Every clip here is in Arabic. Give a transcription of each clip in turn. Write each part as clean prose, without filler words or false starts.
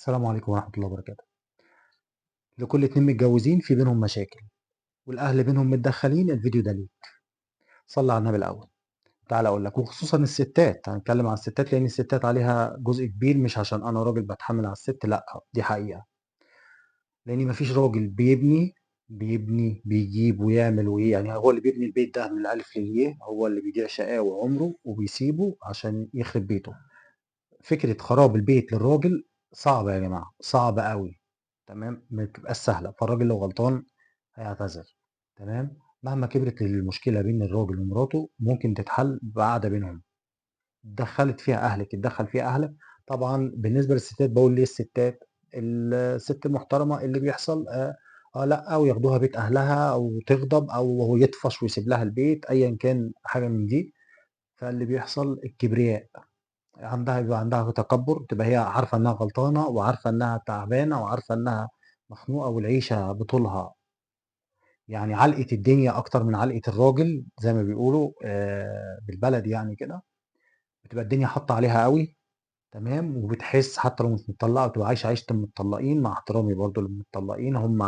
السلام عليكم ورحمة الله وبركاته. لكل اتنين متجوزين في بينهم مشاكل والأهل بينهم متدخلين، الفيديو ده ليك. صلي على النبي الأول. تعال أقول لك، وخصوصا الستات، هنتكلم عن الستات لأن الستات عليها جزء كبير، مش عشان أنا راجل بتحمل على الست، لأ دي حقيقة. لأن مفيش راجل بيبني بيجيب ويعمل وإيه، يعني هو اللي بيبني البيت ده من الألف للياء، هو اللي بيضيع شقاوة عمره وبيسيبه عشان يخرب بيته. فكرة خراب البيت للراجل صعبة يا جماعة، صعبة قوي. تمام، ما بتبقاش سهلة، فالراجل لو غلطان هيعتذر. تمام، مهما كبرت المشكلة بين الراجل ومراته ممكن تتحل بقعدة بينهم. اتدخلت فيها أهلك، اتدخل فيها أهلك. طبعا بالنسبة للستات بقول ليه الستات، الست المحترمة اللي بيحصل لا، او ياخدوها بيت اهلها او تغضب او هو يطفش ويسيب لها البيت ايا كان حاجة من دي. فاللي بيحصل الكبرياء، بيبقى عندها تكبر، تبقى هي عارفة انها غلطانة وعارفة انها تعبانة وعارفة انها مخنوقة والعيشة بطولها. يعني علقة الدنيا أكتر من علقة الراجل زي ما بيقولوا بالبلد يعني كده. بتبقى الدنيا حاطة عليها قوي. تمام، وبتحس حتى لو مش متطلقة بتبقى عايشة عيشة المتطلقين، مع احترامي برضو للمتطلقين، هم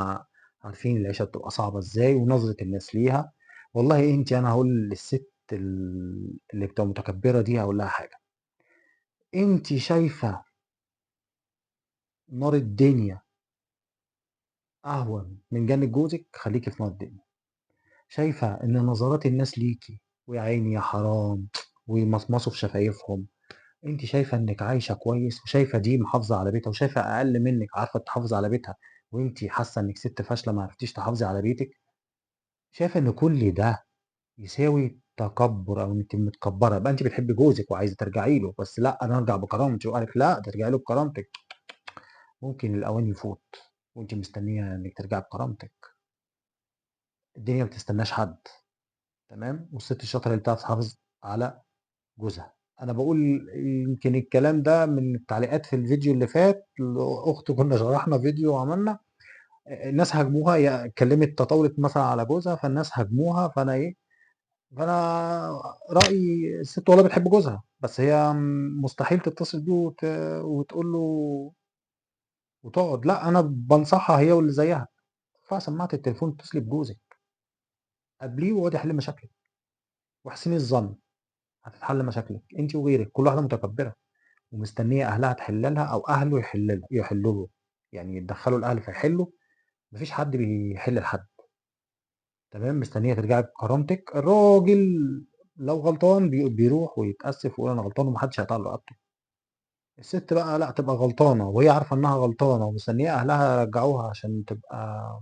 عارفين العيشة بتبقى صعبة ازاي ونظرة الناس ليها. والله انت، انا هقول للست اللي بتبقى متكبرة دي، هقول لها حاجة. انت شايفة نار الدنيا اهون من جنة جوزك؟ خليكي في نار الدنيا. شايفة إن نظرات الناس ليكِ ويا عيني يا حرام ويمصمصوا في شفايفهم، أنتِ شايفة إنِّك عايشة كويس وشايفة دي محافظة على بيتها وشايفة أقل منِّك عارفة تحافظي على بيتها، وأنتِ حاسة إنِّك ست فاشلة ما عرفتيش تحافظي على بيتِك؟ شايفة إن كل ده يساوي تكبُّر أو أنتِ متكبّرة، يبقى أنتِ بتحبي جوزِك وعايزة ترجعي له، بس لأ أنا أرجع بكرامتي، وقال لِك لأ ترجعي له بكرامتِك. ممكن الأوان يفوت وأنتِ مستنية إنِّك ترجعي بكرامتِك. الدنيا ما بتستناش حد. تمام، والست الشاطرة اللي بتعرف تحافظ على جوزها. أنا باقول يمكن الكلام ده من التعليقات في الفيديو اللي فات، لأخت كنا شرحنا فيديو وعملنا، الناس هاجموها، هي اتكلمت تطاولت مثلًا على جوزها، فالناس هاجموها، فأنا إيه، فأنا رأيي الست والله بتحب جوزها، بس هي مستحيل تتصل بيه وتقول له وتقعد، لأ أنا بانصحها هي واللي زيها، ارفعي سماعة التليفون اتصلي بجوزِك، قابليه واقعدي حلّي مشاكلِك، واحسني الظن، هتتحل مشاكلِك، أنتِ وغيرِك، كل واحدة متكبرة. ومستنية أهلها تحل لها أو أهله يحلوا له، يعني يتدخلوا الأهل فيحلوا. مفيش حد بيحل لحد. تمام، مستنية ترجعي بكرامتك. الراجل لو غلطان بيروح ويتأسف ويقول أنا غلطان ومحدش هيقطع له رقبته. الست بقى لأ، تبقى غلطانة وهي عارفة إنها غلطانة ومستنية أهلها يرجعوها عشان تبقى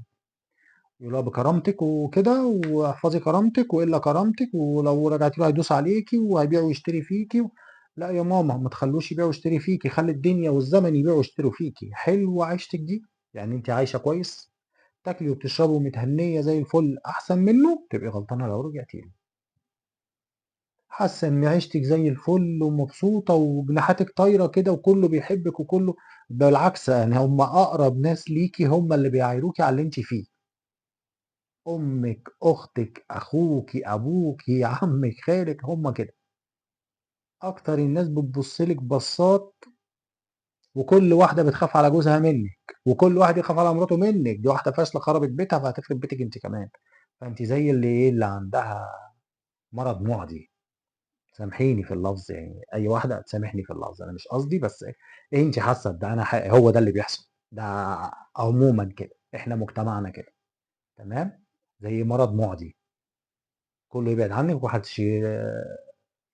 يقولوا لها بكرامتك وكده، واحفظي كرامتك والا كرامتك، ولو رجعتي له هيدوس عليكي وهيبيع ويشتري فيكي. لا يا ماما، ما تخلوش يبيع ويشتري فيكي، خلي الدنيا والزمن يبيعوا ويشتروا فيكي. حلوه عيشتك دي، يعني انت عايشه كويس، تاكلي وبتشربي ومتهنيه زي الفل، احسن منه تبقي غلطانه لو رجعتي له. حاسه ان عيشتك زي الفل ومبسوطه وجناحاتك طايره كده وكله بيحبك وكله، بالعكس يعني هم اقرب ناس ليكي هم اللي بيعايروكي على اللي انت فيه. أمِك، أختِك، أخوكِ، أبوكِ، عمِّك، خالِك، هُم كده. أكتر الناس بتبُص لِك بصّات، وكل واحدة بتخاف على جوزها منِّك، وكل واحد يخاف على مراته منِّك، دي واحدة فاشلة خربت بيتها فهتخرب بيتِك أنتِ كمان. فأنتِ زي اللي إيه، اللي عندها مرض مُعدي. سامحيني في اللفظ يعني، أي واحدة تسامحني في اللفظ، أنا مش قصدي، بس أنتِ حاسة بده، أنا هو ده اللي بيحصل، ده عمومًا كده، إحنا مجتمعنا كده. تمام، زي مرض مُعدي، كله يبعد عنِّك وما حدش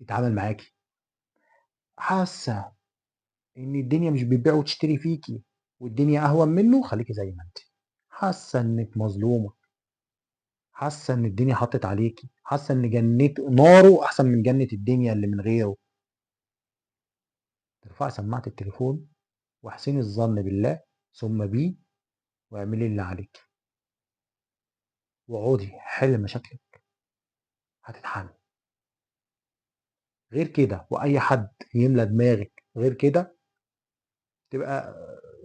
يتعامل معاكِ. حاسة إن الدنيا مش بتبيع وتشتري فيكِ والدنيا أهون منه، خليكِ زي ما أنتِ. حاسة إنِّك مظلومة، حاسة إن الدنيا حطِّت عليكِ، حاسة إن ناره أحسن من جنة الدنيا اللي من غيره. ترفعي سماعة التليفون واحسني الظن بالله ثم بيه، واعملي اللي عليكِ، واقعدي حلّي مشاكلِك، هتتحل. غير كده وأي حد يملى دماغِك غير كده، تبقى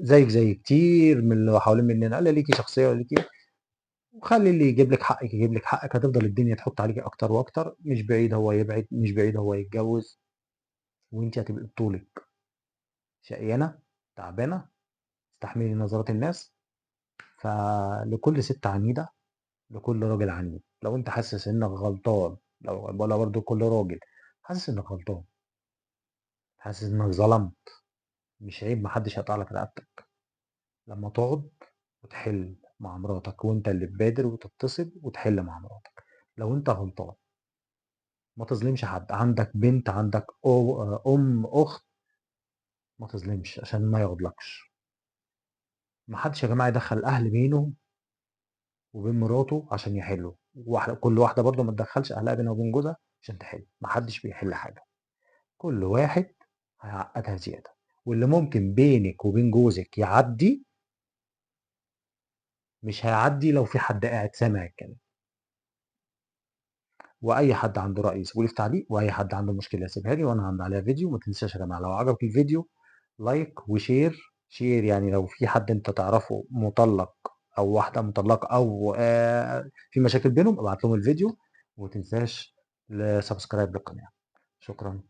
زيِّك زي كتير من اللي حوالين مننا، لا ليكِ شخصية ولا ليكِ، وخلّي اللي يجيب لِك حقِّك يجيب لِك حقِّك، هتفضل الدنيا تحُط عليكِ أكتر وأكتر، مش بعيد هو يبعد، مش بعيد هو يتجوّز، وأنتِ هتبقي بطولِك شقيانة، تعبانة، تستحملي نظرات الناس. فلكل ست عنيدة لكل راجل عنيد. لو انت حاسس انك غلطان، لو ولا برضو كل راجل حاسس انك غلطان، حاسس انك ظلمت، مش عيب، محدش هيقطع لك رقبتك لما تقعد وتحل مع مراتك، وانت اللي تبادر وتتصل وتحل مع مراتك. لو انت غلطان ما تظلمش حد. عندك بنت، عندك ام، اخت، ما تظلمش عشان ما يغضلكش. ما حدش يا جماعه يدخل الاهل بينه وبين مراته عشان يحلوا. كل واحده برضه ما تدخلش اهلها بينها وبين جوزها عشان تحل. ما حدش بيحل حاجه، كل واحد هيعقدها زياده. واللي ممكن بينك وبين جوزك يعدي مش هيعدي لو في حد قاعد سامع الكلام. واي حد عنده راي يسيبه لي في تعليق، واي حد عنده مشكله يسيبها لي وانا هعمل عليها فيديو. ما تنساش يا جماعه لو عجبك الفيديو لايك وشير. شير يعني لو في حد انت تعرفه مطلق او واحده مطلقه او في مشاكل بينهم، ابعت لهم الفيديو. وما تنساش سبسكرايب للقناه. شكرا.